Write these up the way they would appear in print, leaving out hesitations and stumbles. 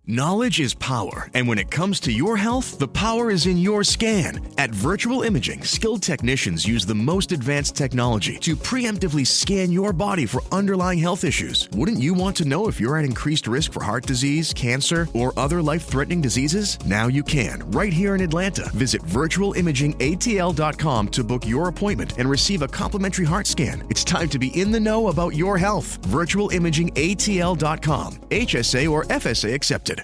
Knowledge is power, and when it comes to your health, the power is in your scan. At Virtual Imaging, skilled technicians use the most advanced technology to preemptively scan your body for underlying health issues. Wouldn't you want to know if you're at increased risk for heart disease, cancer, or other life-threatening diseases? Now you can, right here in Atlanta. Visit virtualimagingatl.com to book your appointment and receive a complimentary heart scan. It's time to be in the know about your health. Virtualimagingatl.com. HSA or FSA accepted.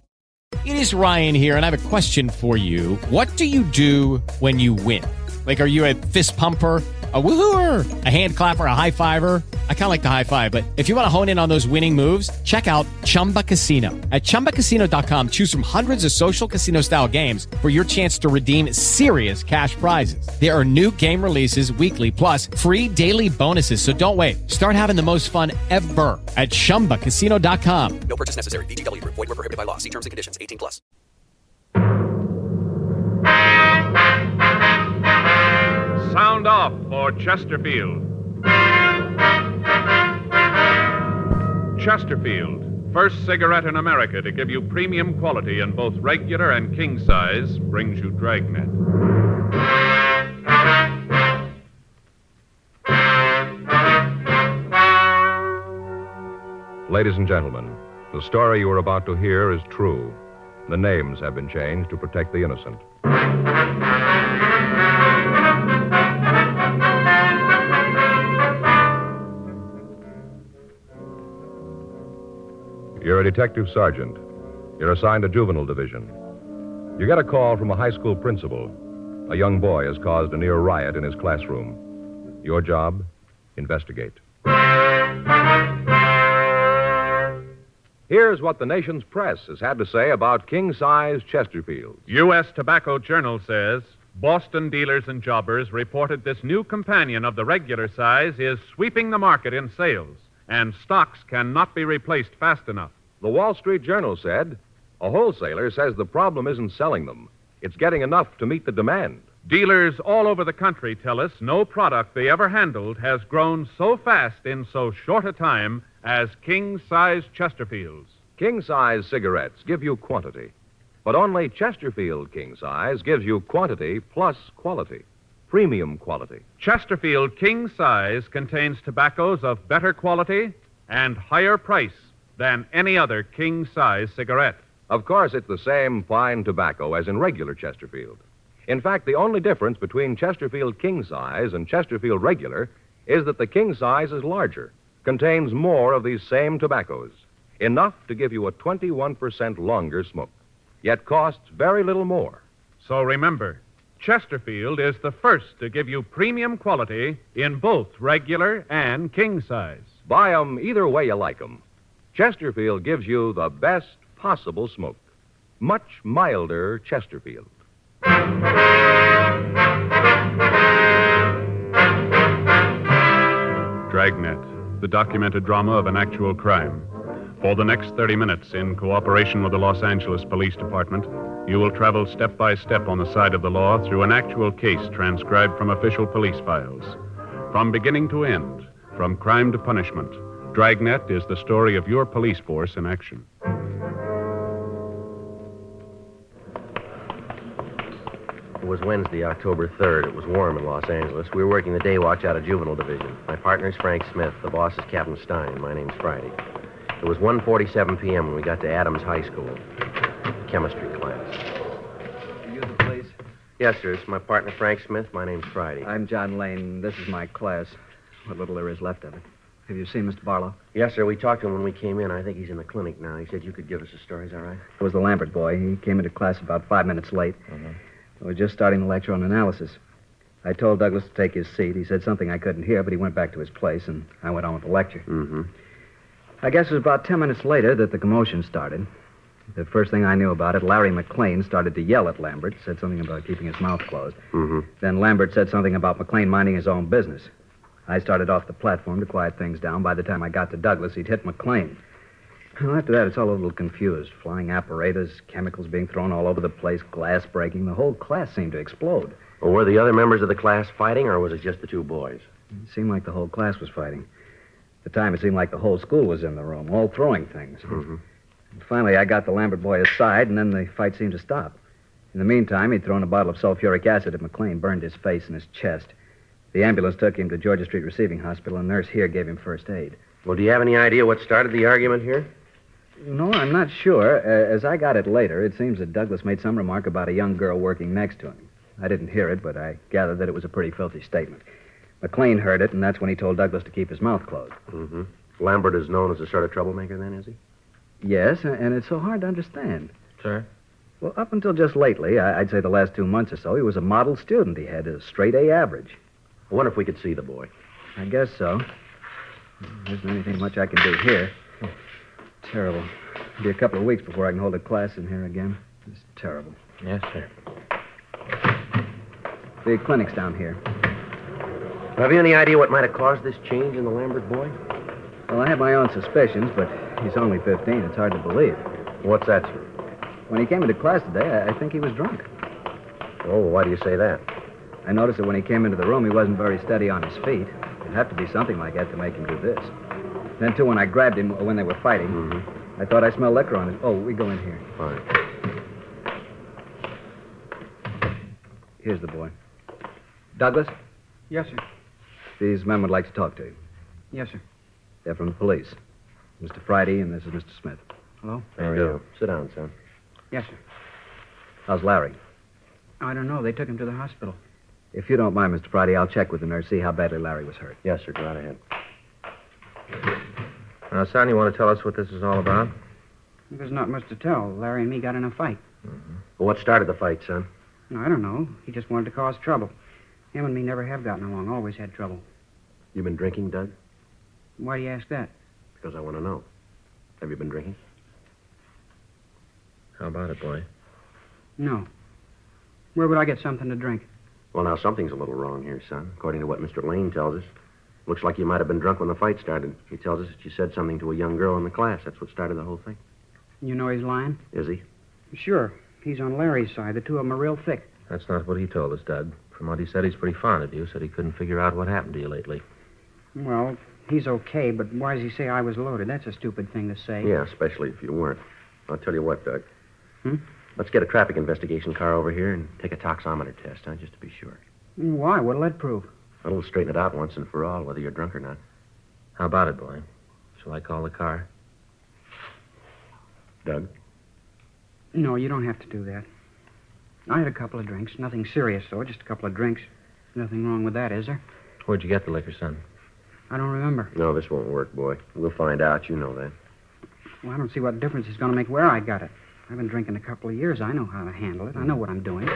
It is Ryan here, and I have a question for you. What do you do when you win? Like, are you a fist pumper, a woohooer, a hand clapper, a high fiver? I kind of like the high five, but if you want to hone in on those winning moves, check out Chumba Casino. At ChumbaCasino.com, choose from hundreds of social casino-style games for your chance to redeem serious cash prizes. There are new game releases weekly, plus free daily bonuses, so don't wait. Start having the most fun ever at ChumbaCasino.com. No purchase necessary. VGW. Void where prohibited by law. See terms and conditions. 18 plus. Sound off for Chesterfield. Chesterfield, first cigarette in America to give you premium quality in both regular and king size, brings you Dragnet. Ladies and gentlemen, the story you are about to hear is true. The names have been changed to protect the innocent. You're a detective sergeant. You're assigned to juvenile division. You get a call from a high school principal. A young boy has caused a near riot in his classroom. Your job? Investigate. Here's what the nation's press has had to say about king-size Chesterfields. U.S. Tobacco Journal says Boston dealers and jobbers reported this new companion of the regular size is sweeping the market in sales, and stocks cannot be replaced fast enough. The Wall Street Journal said a wholesaler says the problem isn't selling them. It's getting enough to meet the demand. Dealers all over the country tell us no product they ever handled has grown so fast in so short a time as king-size Chesterfields. King-size cigarettes give you quantity, but only Chesterfield king-size gives you quantity plus quality, premium quality. Chesterfield king size contains tobaccos of better quality and higher price than any other king size cigarette. Of course, it's the same fine tobacco as in regular Chesterfield. In fact, the only difference between Chesterfield king size and Chesterfield regular is that the king size is larger, contains more of these same tobaccos, enough to give you a 21% longer smoke, yet costs very little more. So remember, Chesterfield is the first to give you premium quality in both regular and king size. Buy 'em either way you like 'em. Chesterfield gives you the best possible smoke. Much milder Chesterfield. Dragnet, the documented drama of an actual crime. For the next 30 minutes, in cooperation with the Los Angeles Police Department, you will travel step by step on the side of the law through an actual case transcribed from official police files. From beginning to end, from crime to punishment, Dragnet is the story of your police force in action. It was Wednesday, October 3rd. It was warm in Los Angeles. We were working the day watch out of Juvenile Division. My partner's Frank Smith. The boss is Captain Stein. My name's Friday. It was 1:47 p.m. when we got to Adams High School. Chemistry class. You the police? Yes, sir. It's my partner, Frank Smith. My name's Friday. I'm John Lane. This is my class. What little there is left of it. Have you seen Mr. Barlow? Yes, sir. We talked to him when we came in. I think he's in the clinic now. He said you could give us a story. Is that right? It was the Lambert boy. He came into class about 5 minutes late. We were just starting the lecture on analysis. I told Douglas to take his seat. He said something I couldn't hear, but he went back to his place, and I went on with the lecture. Mm-hmm. I guess it was about 10 minutes later that the commotion started. The first thing I knew about it, Larry McLean started to yell at Lambert, said something about keeping his mouth closed. Mm-hmm. Then Lambert said something about McLean minding his own business. I started off the platform to quiet things down. By the time I got to Douglas, he'd hit McLean. Well, after that, it's all a little confused. Flying apparatus, chemicals being thrown all over the place, glass breaking. The whole class seemed to explode. Well, were the other members of the class fighting, or was it just the two boys? It seemed like the whole class was fighting. At the time, it seemed like the whole school was in the room, all throwing things. Mm-hmm. Finally, I got the Lambert boy aside, and then the fight seemed to stop. In the meantime, he'd thrown a bottle of sulfuric acid at McLean, burned his face and his chest. The ambulance took him to Georgia Street Receiving Hospital, and a nurse here gave him first aid. Well, do you have any idea what started the argument here? No, I'm not sure. As I got it later, it seems that Douglas made some remark about a young girl working next to him. I didn't hear it, but I gathered that it was a pretty filthy statement. McLean heard it, and that's when he told Douglas to keep his mouth closed. Mm-hmm. Lambert is known as a sort of troublemaker then, is he? Yes, and it's so hard to understand. Sir? Well, up until just lately, I'd say the last 2 months or so, he was a model student. He had a straight A average. I wonder if we could see the boy. I guess so. There isn't anything much I can do here. Terrible. It'll be a couple of weeks before I can hold a class in here again. It's terrible. Yes, sir. The clinic's down here. Have you any idea what might have caused this change in the Lambert boy? Well, I have my own suspicions, but he's only 15. It's hard to believe. What's that, sir? When he came into class today, I think he was drunk. Oh, why do you say that? I noticed that when he came into the room, he wasn't very steady on his feet. It'd have to be something like that to make him do this. Then, too, when I grabbed him when they were fighting, I thought I smelled liquor on his... Oh, we go in here. Fine. Here's the boy. Douglas, Yes, sir. these men would like to talk to you. Yes, sir. They're from the police. Mr. Friday, and this is Mr. Smith. Hello? How do you do? Sit down, son. Yes, sir. How's Larry? I don't know. They took him to the hospital. If you don't mind, Mr. Friday, I'll check with the nurse, see how badly Larry was hurt. Yes, sir. Go right ahead. Now, son, you want to tell us what this is all about? There's not much to tell. Larry and me got in a fight. Well, what started the fight, son? I don't know. He just wanted to cause trouble. Him and me never have gotten along. Always had trouble. You been drinking, Doug? Why do you ask that? Because I want to know. Have you been drinking? How about it, boy? No. Where would I get something to drink? Well, now, something's a little wrong here, son. According to what Mr. Lane tells us. Looks like you might have been drunk when the fight started. He tells us that you said something to a young girl in the class. That's what started the whole thing. You know he's lying? Is he? Sure. He's on Larry's side. The two of them are real thick. That's not what he told us, Doug. From what he said, he's pretty fond of you. Said he couldn't figure out what happened to you lately. Well, he's okay, but why does he say I was loaded? That's a stupid thing to say. Yeah, especially if you weren't. I'll tell you what, Doug. Hmm? Let's get a traffic investigation car over here and take a toxometer test, huh, just to be sure. Why? What'll that prove? It'll straighten it out once and for all, whether you're drunk or not. How about it, boy? Shall I call the car? Doug? No, you don't have to do that. I had a couple of drinks. Nothing serious, though. Just a couple of drinks. Nothing wrong with that, is there? Where'd you get the liquor, son? I don't remember. No, this won't work, boy. We'll find out. You know that. Well, I don't see what difference it's going to make where I got it. I've been drinking a couple of years. I know how to handle it. I know what I'm doing.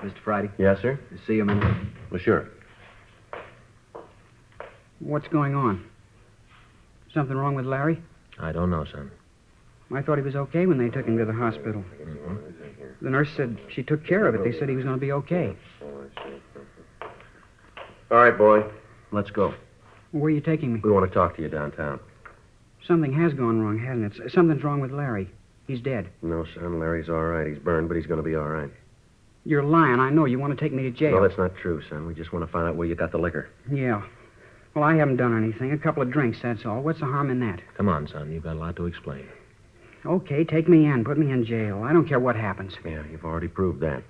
Mr. Friday? Yes, sir? See you a minute. Well, sure. What's going on? Something wrong with Larry? I don't know, son. I thought he was okay when they took him to the hospital. The nurse said she took care of it. They said he was going to be okay. All right, boy. Let's go. Where are you taking me? We want to talk to you downtown. Something has gone wrong, hasn't it? Something's wrong with Larry. He's dead. No, son. Larry's all right. He's burned, but he's going to be all right. You're lying. I know. You want to take me to jail. No, that's not true, son. We just want to find out where you got the liquor. Yeah. Well, I haven't done anything. A couple of drinks, that's all. What's the harm in that? Come on, son. You've got a lot to explain. Okay, take me in. Put me in jail. I don't care what happens. Yeah, you've already proved that.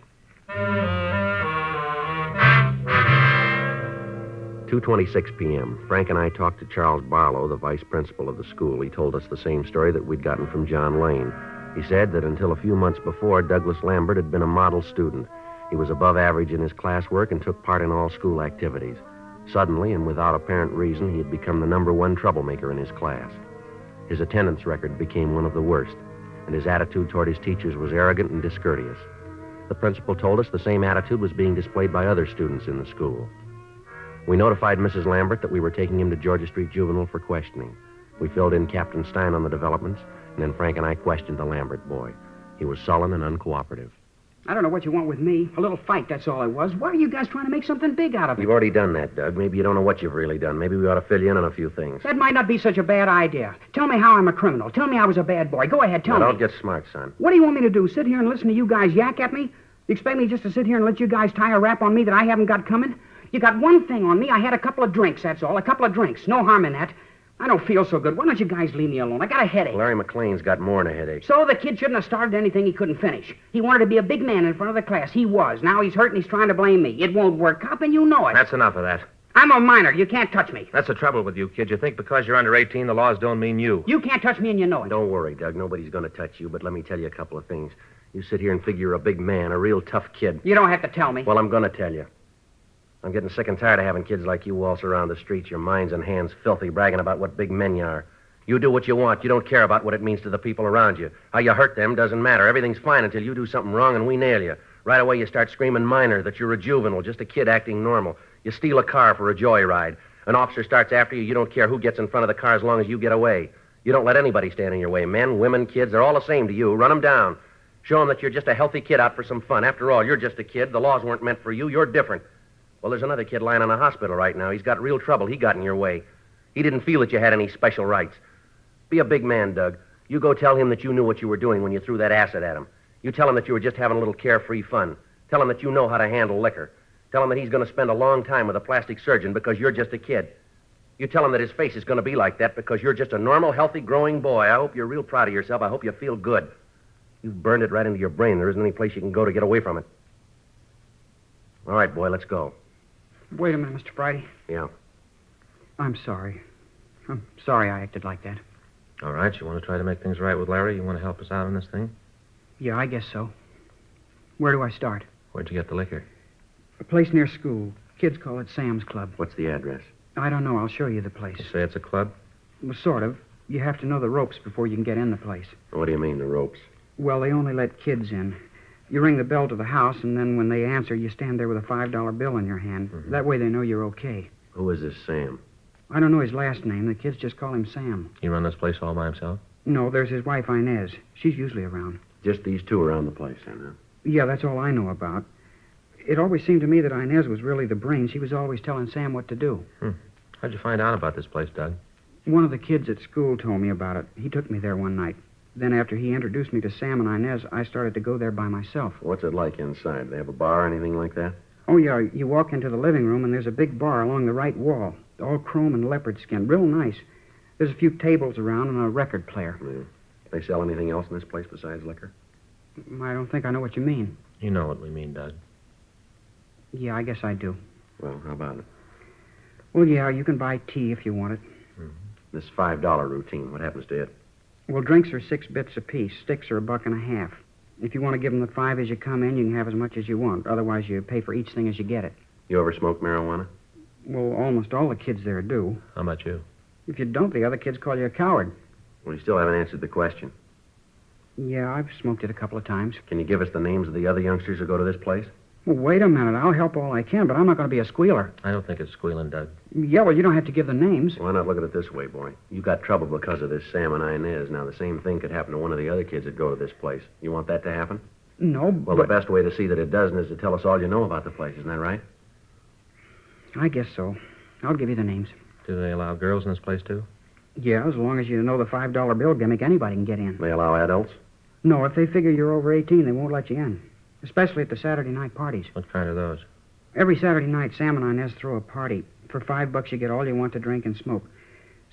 2:26 p.m. Frank and I talked to Charles Barlow, the vice principal of the school. He told us the same story that we'd gotten from John Lane. He said that until a few months before, Douglas Lambert had been a model student. He was above average in his classwork and took part in all school activities. Suddenly, and without apparent reason, he had become the #1 troublemaker in his class. His attendance record became one of the worst, and his attitude toward his teachers was arrogant and discourteous. The principal told us the same attitude was being displayed by other students in the school. We notified Mrs. Lambert that we were taking him to Georgia Street Juvenile for questioning. We filled in Captain Stein on the developments, and then Frank and I questioned the Lambert boy. He was sullen and uncooperative. I don't know what you want with me. A little fight, that's all it was. Why are you guys trying to make something big out of it? You've already done that, Doug. Maybe you don't know what you've really done. Maybe we ought to fill you in on a few things. That might not be such a bad idea. Tell me how I'm a criminal. Tell me I was a bad boy. Go ahead, tell Now, me. don't get smart, son. What do you want me to do? Sit here and listen to you guys yak at me? You expect me just to sit here and let you guys tie a rap on me that I haven't got coming? You got one thing on me. I had a couple of drinks, that's all. A couple of drinks. No harm in that. I don't feel so good. Why don't you guys leave me alone? I got a headache. Larry McLean's got more than a headache. So the kid shouldn't have started anything he couldn't finish. He wanted to be a big man in front of the class. He was. Now he's hurt and he's trying to blame me. It won't work, Cop, and you know it. That's enough of that. I'm a minor. You can't touch me. That's the trouble with you, kid. You think because you're under 18, the laws don't mean you. You can't touch me and you know it. Don't worry, Doug. Nobody's going to touch you, but let me tell you a couple of things. You sit here and figure you're a big man, a real tough kid. You don't have to tell me. Well, I'm going to tell you. I'm getting sick and tired of having kids like you waltz around the streets, your minds and hands filthy, bragging about what big men you are. You do what you want. You don't care about what it means to the people around you. How you hurt them doesn't matter. Everything's fine until you do something wrong and we nail you. Right away, you start screaming minor, that you're a juvenile, just a kid acting normal. You steal a car for a joyride. An officer starts after you. You don't care who gets in front of the car as long as you get away. You don't let anybody stand in your way. Men, women, kids, they're all the same to you. Run them down. Show them that you're just a healthy kid out for some fun. After all, you're just a kid. The laws weren't meant for you. You're different. Well, there's another kid lying in a hospital right now. He's got real trouble. He got in your way. He didn't feel that you had any special rights. Be a big man, Doug. You go tell him that you knew what you were doing when you threw that acid at him. You tell him that you were just having a little carefree fun. Tell him that you know how to handle liquor. Tell him that he's going to spend a long time with a plastic surgeon because you're just a kid. You tell him that his face is going to be like that because you're just a normal, healthy, growing boy. I hope you're real proud of yourself. I hope you feel good. You've burned it right into your brain. There isn't any place you can go to get away from it. All right, boy, let's go. Wait a minute, Mr. Friday. Yeah. I'm sorry. I'm sorry I acted like that. All right, you want to try to make things right with Larry? You want to help us out on this thing? Yeah, I guess so. Where do I start? Where'd you get the liquor? A place near school. Kids call it Sam's Club. What's the address? I don't know. I'll show you the place. You say it's a club? Well, sort of. You have to know the ropes before you can get in the place. What do you mean, the ropes? Well, they only let kids in. You ring the bell to the house, and then when they answer, you stand there with a $5 bill in your hand. Mm-hmm. That way they know you're okay. Who is this Sam? I don't know his last name. The kids just call him Sam. He run this place all by himself? No, there's his wife, Inez. She's usually around. Just these two around the place, then, huh? Yeah, that's all I know about. It always seemed to me that Inez was really the brain. She was always telling Sam what to do. How'd you find out about this place, Doug? One of the kids at school told me about it. He took me there one night. Then after he introduced me to Sam and Inez, I started to go there by myself. What's it like inside? They have a bar or anything like that? Oh, yeah, you walk into the living room, and there's a big bar along the right wall. All chrome and leopard skin. Real nice. There's a few tables around and a record player. Yeah. They sell anything else in this place besides liquor? I don't think I know what you mean. You know what we mean, Doug. Yeah, I guess I do. Well, how about it? Well, yeah, you can buy tea if you want it. This $5 routine, what happens to it? Well, drinks are 6 bits apiece. Sticks are $1.50. If you want to give them the 5 as you come in, you can have as much as you want. Otherwise, you pay for each thing as you get it. You ever smoke marijuana? Well, almost all the kids there do. How about you? If you don't, the other kids call you a coward. Well, you still haven't answered the question. Yeah, I've smoked it a couple of times. Can you give us the names of the other youngsters who go to this place? Well, wait a minute. I'll help all I can, but I'm not going to be a squealer. I don't think it's squealing, Doug. Yeah, well, you don't have to give the names. Why not look at it this way, boy? You got trouble because of this Sam and Inez. Now, the same thing could happen to one of the other kids that go to this place. You want that to happen? No, Well, but... the best way to see that it doesn't is to tell us all you know about the place. Isn't that right? I guess so. I'll give you the names. Do they allow girls in this place, too? Yeah, as long as you know the $5 bill gimmick, anybody can get in. They allow adults? No, if they figure you're over 18, they won't let you in. Especially at the Saturday night parties. What kind are those? Every Saturday night, Sam and Inez throw a party. For $5, you get all you want to drink and smoke.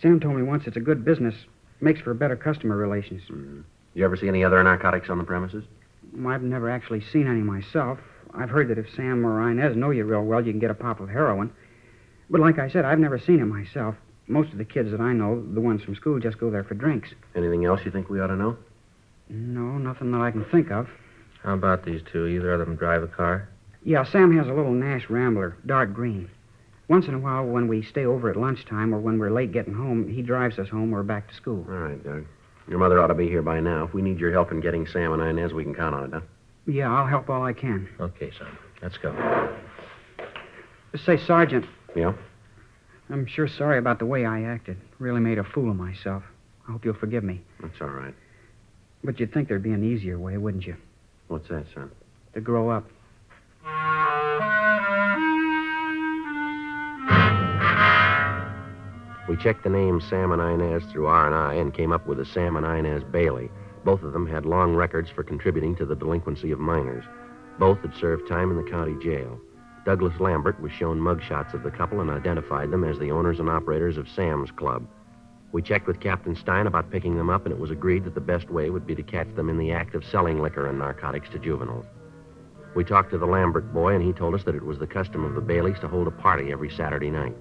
Sam told me once it's a good business. Makes for better customer relations. Mm-hmm. You ever see any other narcotics on the premises? I've never actually seen any myself. I've heard that if Sam or Inez know you real well, you can get a pop of heroin. But like I said, I've never seen it myself. Most of the kids that I know, the ones from school, just go there for drinks. Anything else you think we ought to know? No, nothing that I can think of. How about these two? Either of them drive a car? Yeah, Sam has a little Nash Rambler, dark green. Once in a while, when we stay over at lunchtime or when we're late getting home, he drives us home or back to school. All right, Doug. Your mother ought to be here by now. If we need your help in getting Sam and Inez, we can count on it, huh? Yeah, I'll help all I can. Okay, son. Let's go. Say, Sergeant, Yeah? I'm sure sorry about the way I acted. Really made a fool of myself. I hope you'll forgive me. That's all right. But you'd think there'd be an easier way, wouldn't you? What's that, son? To grow up. We checked the names Sam and Inez through R&I and came up with a Sam and Inez Bailey. Both of them had long records for contributing to the delinquency of minors. Both had served time in the county jail. Douglas Lambert was shown mugshots of the couple and identified them as the owners and operators of Sam's Club. We checked with Captain Stein about picking them up, and it was agreed that the best way would be to catch them in the act of selling liquor and narcotics to juveniles. We talked to the Lambert boy, and he told us that it was the custom of the Baileys to hold a party every Saturday night.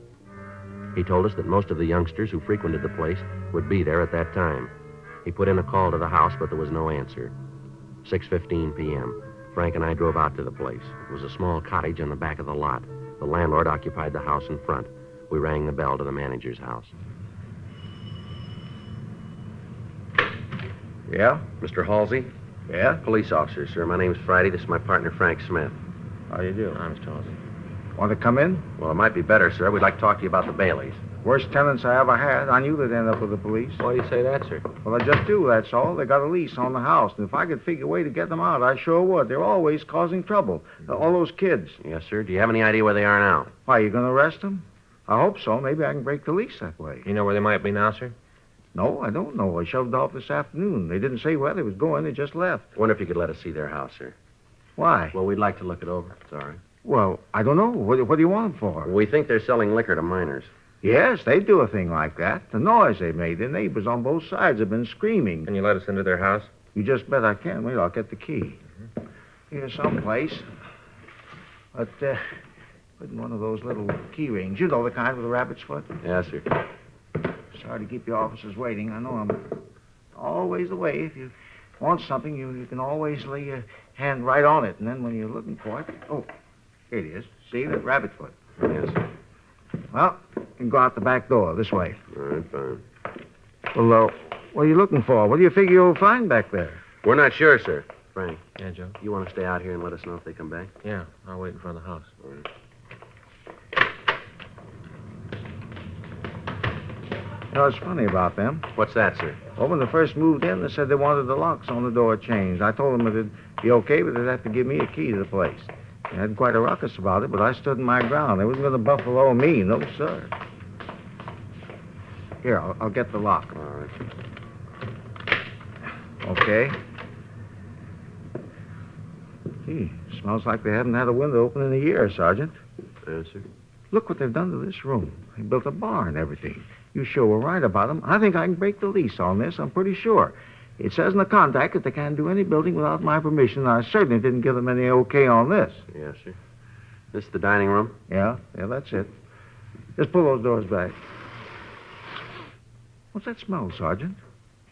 He told us that most of the youngsters who frequented the place would be there at that time. He put in a call to the house, but there was no answer. 6:15 p.m. Frank and I drove out to the place. It was a small cottage on the back of the lot. The landlord occupied the house in front. We rang the bell to the manager's house. Yeah? Mr. Halsey? Yeah? Police officer, sir. My name's Friday. This is my partner, Frank Smith. How do you do? I'm Mr. Halsey. Want to come in? Well, it might be better, sir. We'd like to talk to you about the Baileys. Worst tenants I ever had. I knew they'd end up with the police. Why do you say that, sir? Well, I just do, that's all. They got a lease on the house, and if I could figure a way to get them out, I sure would. They're always causing trouble. All those kids. Yes, sir. Do you have any idea where they are now? Why, you going to arrest them? I hope so. Maybe I can break the lease that way. You know where they might be now, sir? No, I don't know. I shoved off this afternoon. They didn't say where they was going. They just left. I wonder if you could let us see their house, sir. Why? Well, we'd like to look it over, if it's all right. Well, I don't know. What do you want them for? We think they're selling liquor to minors. Yes, they do a thing like that. The noise they made, the neighbors on both sides have been screaming. Can you let us into their house? You just bet I can. Wait, I'll get the key. Here's someplace. But, put in one of those little key rings. You know the kind with the rabbit's foot? Yes, sir. Sorry to keep your officers waiting. I know I'm always the way. If you want something, you can always lay your hand right on it. And then when you're looking for it... Oh, here it is. See, that rabbit foot. Yes, sir. Well, you can go out the back door, this way. All right, fine. Well, what are you looking for? What do you figure you'll find back there? We're not sure, sir. Frank, Yeah, Joe? you want to stay out here and let us know if they come back? Yeah, I'll wait in front of the house. All right. You know, it's funny about them. What's that, sir? Well, when they first moved in, they said they wanted the locks on the door changed. I told them it'd be okay, but they'd have to give me a key to the place. They had quite a ruckus about it, but I stood in my ground. They wasn't going to buffalo me. No, sir. Here, I'll get the lock. All right. Okay. Gee, smells like they haven't had a window open in a year, Sergeant. Yes, sir. Look what they've done to this room. They built a bar and everything. You sure were right about them. I think I can break the lease on this. I'm pretty sure. It says in the contract that they can't do any building without my permission, and I certainly didn't give them any okay on this. Yes, sir. This is the dining room? Yeah, that's it. Just pull those doors back. What's that smell, Sergeant?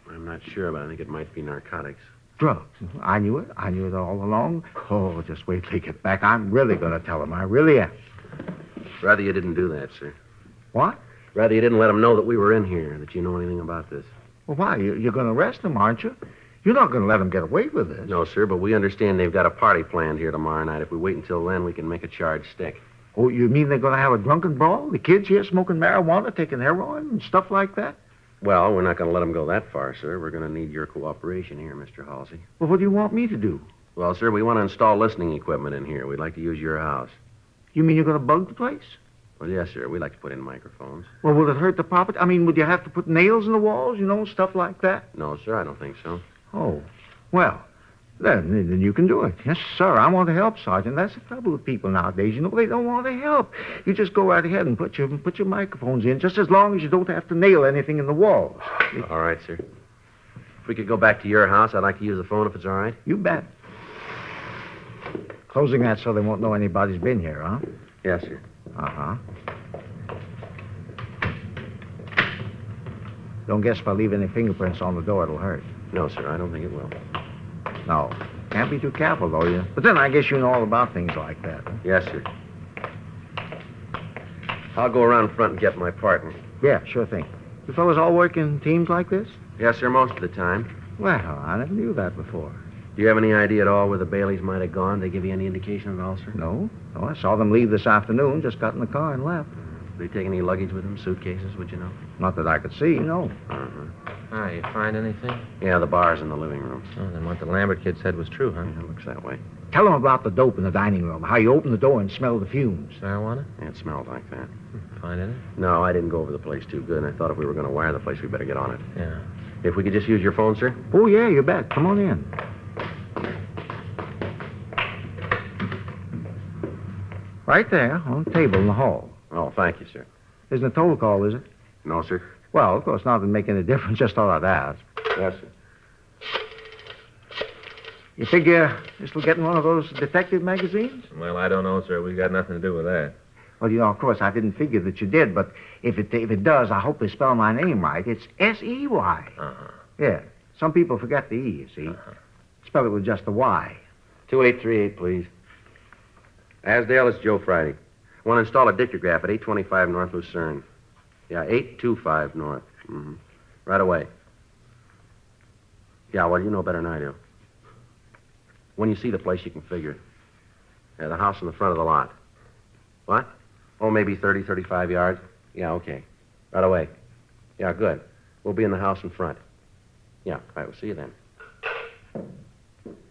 I'm not sure, but I think it might be narcotics. Drugs. I knew it. I knew it all along. Oh, just wait till they get back. I'm really going to tell them. I really am. Rather you didn't do that, sir. What? Rather you didn't let them know that we were in here, that you know anything about this. Well, why? You're going to arrest them, aren't you? You're not going to let them get away with this. No, sir, but we understand they've got a party planned here tomorrow night. If we wait until then, we can make a charge stick. Oh, you mean they're going to have a drunken brawl? The kids here smoking marijuana, taking heroin, and stuff like that? Well, we're not going to let them go that far, sir. We're going to need your cooperation here, Mr. Halsey. Well, what do you want me to do? Well, sir, we want to install listening equipment in here. We'd like to use your house. You mean you're going to bug the place? Well, yes, sir. We'd like to put in microphones. Well, will it hurt the property? I mean, would you have to put nails in the walls, stuff like that? No, sir, I don't think so. Oh, well, then you can do it. Yes, sir, I want to help, Sergeant. That's the trouble with people nowadays. They don't want to help. You just go right ahead and put your microphones in, just as long as you don't have to nail anything in the walls. All right, sir. If we could go back to your house, I'd like to use the phone if it's all right. You bet. Closing that so they won't know anybody's been here, huh? Yes, sir. Uh-huh. Don't guess if I leave any fingerprints on the door, it'll hurt. No, sir, I don't think it will. No. Can't be too careful, though, But then I guess you know all about things like that. Huh? Yes, sir. I'll go around front and get my partner. Yeah, sure thing. You fellas all work in teams like this? Yes, sir, most of the time. Well, I never knew that before. Do you have any idea at all where the Baileys might have gone? They give you any indication at all, sir? No, I saw them leave this afternoon, just got in the car and left. Did they take any luggage with them, suitcases, would you know? Not that I could see, no. Ah, you find anything? Yeah, the bar's in the living room. Oh, then what the Lambert kid said was true, huh? Yeah, it looks that way. Tell them about the dope in the dining room, how you open the door and smell the fumes. Marijuana? Yeah, it smelled like that. Find any? No, I didn't go over the place too good, and I thought if we were going to wire the place, we'd better get on it. Yeah. If we could just use your phone, sir? Oh, yeah, you bet. Come on in. Right there, on the table in the hall. Oh, thank you, sir. Isn't a toll call, is it? No, sir. Well, of course, not to make any difference. Just thought I'd ask. Yes, sir. You figure this will get in one of those detective magazines? Well, I don't know, sir. We got nothing to do with that. Well, of course, I didn't figure that you did, but if it does, I hope they spell my name right. It's S-E-Y. Uh-huh. Yeah. Some people forget the E, you see. Spell it with just the Y. 2838, please. Asdale, it's Joe Friday. I want to install a dictograph at 825 North Lucerne. Yeah, 825 North. Mm-hmm. Right away. Yeah, well, you know better than I do. When you see the place, you can figure it. Yeah, the house in the front of the lot. What? Oh, maybe 30, 35 yards? Yeah, okay. Right away. Yeah, good. We'll be in the house in front. Yeah, right, we'll see you then.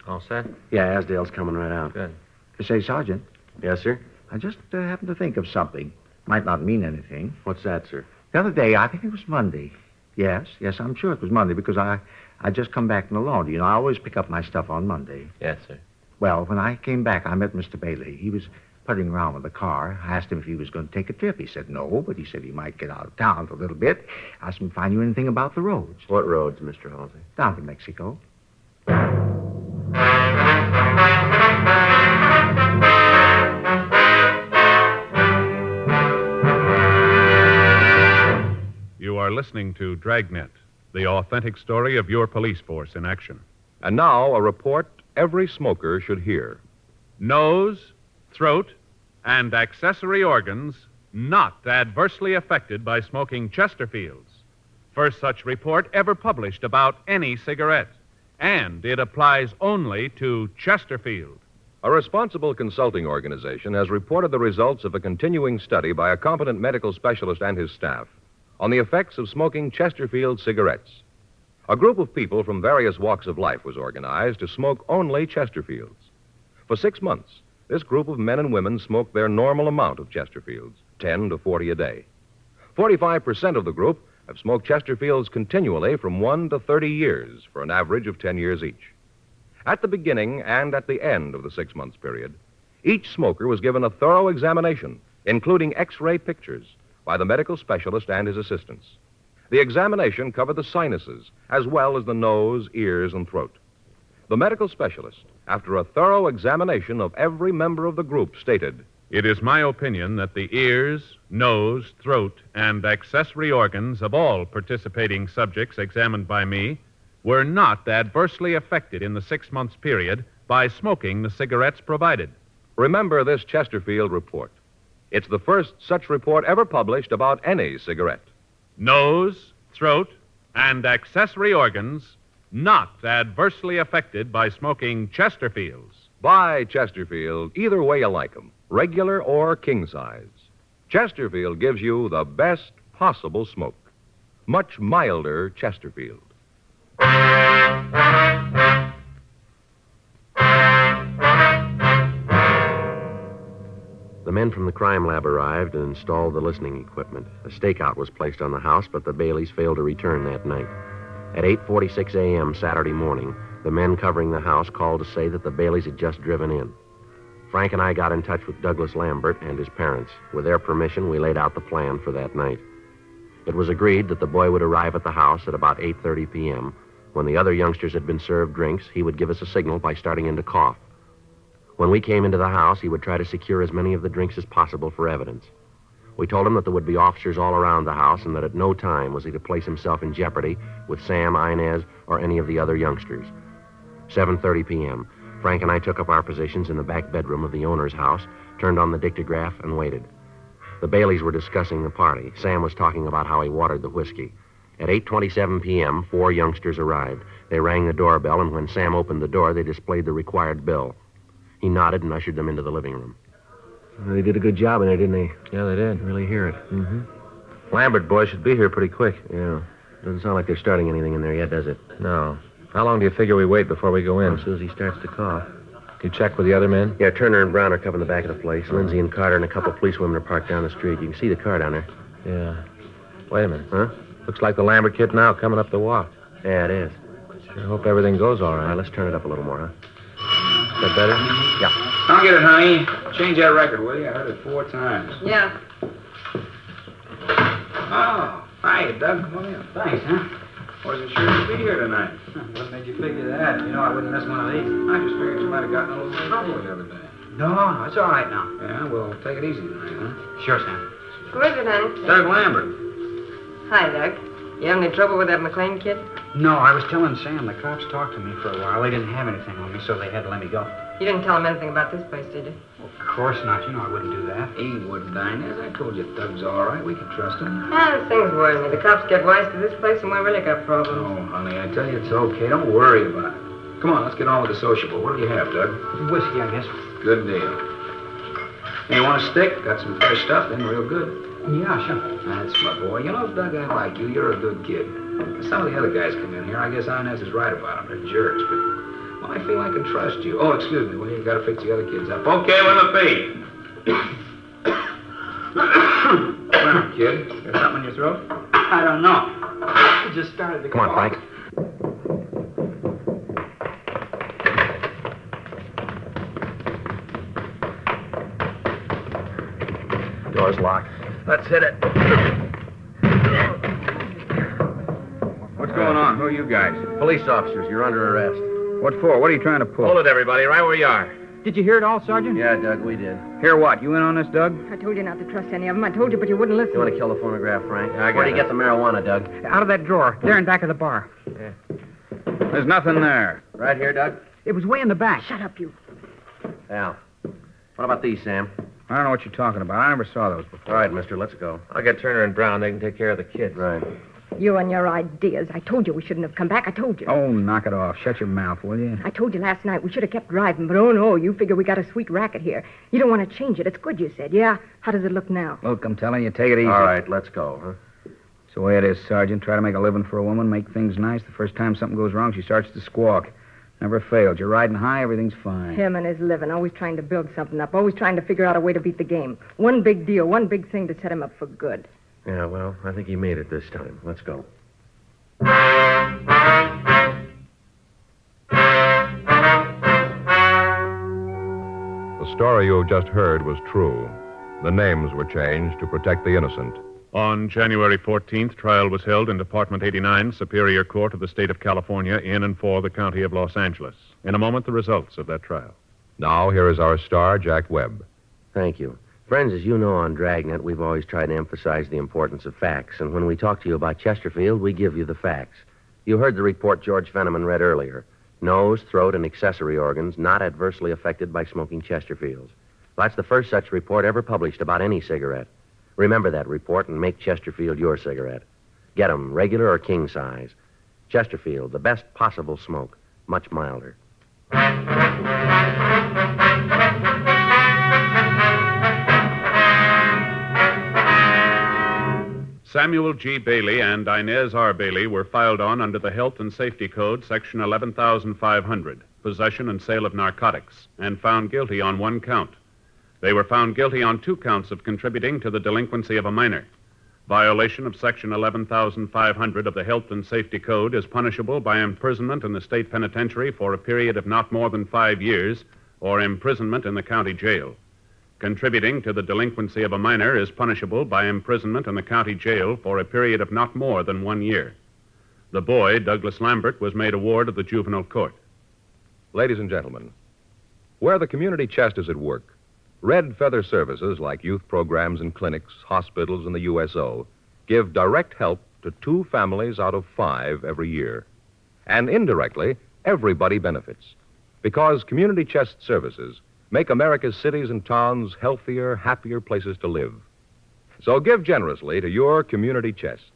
All set? Yeah, Asdale's coming right out. Good. You say, Sergeant, Yes, sir? I just happened to think of something. Might not mean anything. What's that, sir? The other day, I think it was Monday. Yes, I'm sure it was Monday because I just come back from the laundry. I always pick up my stuff on Monday. Yes, sir. Well, when I came back, I met Mr. Bailey. He was putting around with the car. I asked him if he was going to take a trip. He said no, but he said he might get out of town for a little bit. I asked him if I knew anything about the roads. What roads, Mr. Halsey? Down to Mexico. You are listening to Dragnet, the authentic story of your police force in action. And now, a report every smoker should hear. Nose, throat, and accessory organs not adversely affected by smoking Chesterfields. First such report ever published about any cigarette. And it applies only to Chesterfield. A responsible consulting organization has reported the results of a continuing study by a competent medical specialist and his staff on the effects of smoking Chesterfield cigarettes. A group of people from various walks of life was organized to smoke only Chesterfields. For 6 months, this group of men and women smoked their normal amount of Chesterfields, 10 to 40 a day. 45% of the group have smoked Chesterfields continually from 1 to 30 years, for an average of 10 years each. At the beginning and at the end of the 6 months period, each smoker was given a thorough examination, including X-ray pictures, by the medical specialist and his assistants. The examination covered the sinuses, as well as the nose, ears, and throat. The medical specialist, after a thorough examination of every member of the group, stated, It is my opinion that the ears, nose, throat, and accessory organs of all participating subjects examined by me were not adversely affected in the 6 months period by smoking the cigarettes provided. Remember this Chesterfield report. It's the first such report ever published about any cigarette. Nose, throat, and accessory organs not adversely affected by smoking Chesterfields. Buy Chesterfield either way you like 'em, regular or king size. Chesterfield gives you the best possible smoke. Much milder Chesterfield. The men from the crime lab arrived and installed the listening equipment. A stakeout was placed on the house, but the Baileys failed to return that night. At 8:46 a.m. Saturday morning, the men covering the house called to say that the Baileys had just driven in. Frank and I got in touch with Douglas Lambert and his parents. With their permission, we laid out the plan for that night. It was agreed that the boy would arrive at the house at about 8:30 p.m. When the other youngsters had been served drinks, he would give us a signal by starting in to cough. When we came into the house, he would try to secure as many of the drinks as possible for evidence. We told him that there would be officers all around the house and that at no time was he to place himself in jeopardy with Sam, Inez, or any of the other youngsters. 7:30 p.m., Frank and I took up our positions in the back bedroom of the owner's house, turned on the dictograph, and waited. The Baileys were discussing the party. Sam was talking about how he watered the whiskey. At 8:27 p.m., 4 youngsters arrived. They rang the doorbell, and when Sam opened the door, they displayed the required bill. He nodded and ushered them into the living room. They did a good job in there, didn't they? Yeah, they did. Really hear it. Mm-hmm. Lambert boy should be here pretty quick. Yeah. Doesn't sound like they're starting anything in there yet, does it? No. How long do you figure we wait before we go in? As soon as he starts to cough. You check with the other men? Yeah, Turner and Brown are covering the back of the place. Lindsay and Carter and a couple policewomen are parked down the street. You can see the car down there. Yeah. Wait a minute. Huh? Looks like the Lambert kid now coming up the walk. Yeah, it is. Sure hope everything goes all All right, right. let's turn it up a little more, huh? Is that better? Yeah. I'll get it, honey. Change that record, will you? I heard it 4 times. Yeah. Oh, Hi, Doug. Come on in. Thanks, huh? Wasn't sure you'd be here tonight. What made you figure that? You know I wouldn't miss one of these. I just figured you might have gotten a little trouble the other day. No, it's all right now. Yeah, well, take it easy tonight, huh? Sure, Sam. Who is it, honey? Doug Lambert. Hi, Doug. You have any trouble with that McLean kid? No, I was telling Sam the cops talked to me for a while. They didn't have anything on me, so they had to let me go. You didn't tell him anything about this place, did you? Of course not. You know I wouldn't do that. He wouldn't, Inez. I told you Doug's all right. We can trust him. Ah, this thing's worrying me. The cops get wise to this place and we really got problems. Oh, honey, I tell you it's okay. Don't worry about it. Come on, let's get on with the sociable. What do you have, Doug? Whiskey, I guess. Good deal. You want a stick? Got some fresh stuff in, real good. Yeah, sure. That's my boy. You know, Doug, I like you. You're a good kid. Some of the other guys come in here. I guess Inez is right about them. They're jerks, but well, I feel I can trust you. Oh, excuse me. Well, you got to fix the other kids up. Okay, with a B. Well, kid, got something in your throat? I don't know. It just started to Come on, Frank. Door's locked. Let's hit it. What's going on? Who are you guys? Police officers, you're under arrest. What for? What are you trying to pull? Hold it, everybody, right where you are. Did you hear it all, Sergeant? Yeah, Doug, we did. Hear what? You in on this, Doug? I told you not to trust any of them. I told you, but you wouldn't listen. You want to kill the phonograph, Frank? I got Where do you it. get the marijuana, Doug? Out of that drawer, there in back of the bar. There's nothing there. Right here, Doug? It was way in the back. Shut up, you. Al. What about these, Sam? I don't know what you're talking about. I never saw those before. All right, mister, let's go. I'll get Turner and Brown. They can take care of the kids. Right. You and your ideas. I told you we shouldn't have come back. I told you. Oh, knock it off. Shut your mouth, will you? I told you last night we should have kept driving, but oh no, you figure we got a sweet racket here. You don't want to change it. It's good, you said. Yeah. How does it look now? Look, I'm telling you, take it easy. All right, let's go, huh? It's the way it is, Sergeant. Try to make a living for a woman, make things nice. The first time something goes wrong, she starts to squawk. Never failed. You're riding high, everything's fine. Him and his living, always trying to build something up, always trying to figure out a way to beat the game. One big deal, one big thing to set him up for good. Yeah, well, I think he made it this time. Let's go. The story you just heard was true. The names were changed to protect the innocent. On January 14th, trial was held in Department 89, Superior Court of the State of California, in and for the County of Los Angeles. In a moment, the results of that trial. Now, here is our star, Jack Webb. Thank you. Friends, as you know on Dragnet, we've always tried to emphasize the importance of facts. And when we talk to you about Chesterfield, we give you the facts. You heard the report George Fenneman read earlier. Nose, throat, and accessory organs not adversely affected by smoking Chesterfields. That's the first such report ever published about any cigarette. Remember that report and make Chesterfield your cigarette. Get 'em, regular or king size. Chesterfield, the best possible smoke, much milder. Samuel G. Bailey and Inez R. Bailey were filed on under the Health and Safety Code, Section 11,500, possession and sale of narcotics, and found guilty on one count. They were found guilty on 2 counts of contributing to the delinquency of a minor. Violation of Section 11,500 of the Health and Safety Code is punishable by imprisonment in the state penitentiary for a period of not more than 5 years or imprisonment in the county jail. Contributing to the delinquency of a minor is punishable by imprisonment in the county jail for a period of not more than 1 year. The boy, Douglas Lambert, was made a ward of the juvenile court. Ladies and gentlemen, where the community chest is at work, Red Feather Services, like youth programs and clinics, hospitals, and the USO, give direct help to 2 families out of 5 every year. And indirectly, everybody benefits. Because community chest services make America's cities and towns healthier, happier places to live. So give generously to your community chest.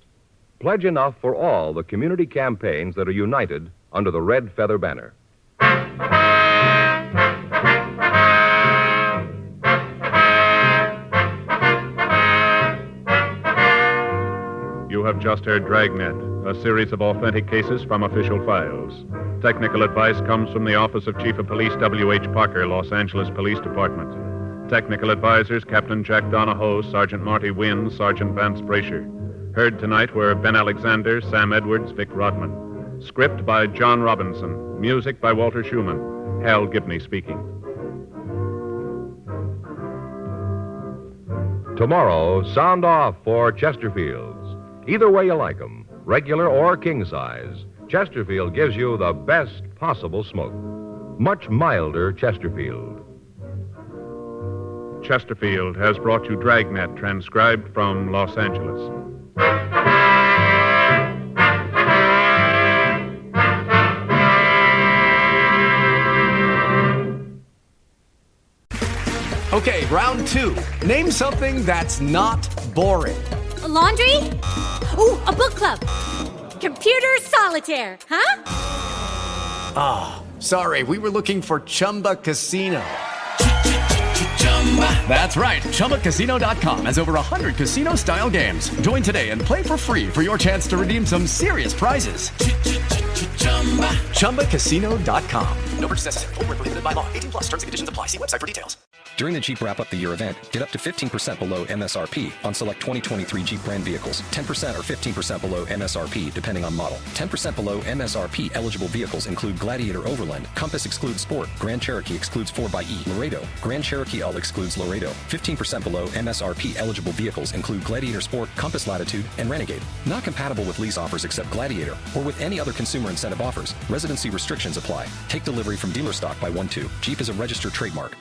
Pledge enough for all the community campaigns that are united under the Red Feather banner. You have just heard Dragnet, a series of authentic cases from official files. Technical advice comes from the Office of Chief of Police W.H. Parker, Los Angeles Police Department. Technical advisors, Captain Jack Donahoe, Sergeant Marty Wynn, Sergeant Vance Brasher. Heard tonight were Ben Alexander, Sam Edwards, Vic Rodman. Script by John Robinson. Music by Walter Schumann. Hal Gibney speaking. Tomorrow, sound off for Chesterfields. Either way you like 'em, regular or king size, Chesterfield gives you the best possible smoke. Much milder Chesterfield. Chesterfield has brought you Dragnet, transcribed from Los Angeles. Okay, round two. Name something that's not boring. A laundry? Ooh, a book club. Computer solitaire, huh? Ah, oh, sorry, we were looking for Chumba Casino. That's right, ChumbaCasino.com has over 100 casino-style games. Join today and play for free for your chance to redeem some serious prizes. ChumbaCasino.com. No purchase necessary. Void where prohibited by law. 18 plus terms and conditions apply. See website for details. During the Jeep Wrap Up the Year event, get up to 15% below MSRP on select 2023 Jeep brand vehicles. 10% or 15% below MSRP, depending on model. 10% below MSRP eligible vehicles include Gladiator Overland, Compass excludes Sport, Grand Cherokee excludes 4xE, Laredo, Grand Cherokee All excludes Laredo. 15% below MSRP eligible vehicles include Gladiator Sport, Compass Latitude, and Renegade. Not compatible with lease offers except Gladiator or with any other consumer incentive offers. Residency restrictions apply. Take delivery from dealer stock by 1/2. Jeep is a registered trademark.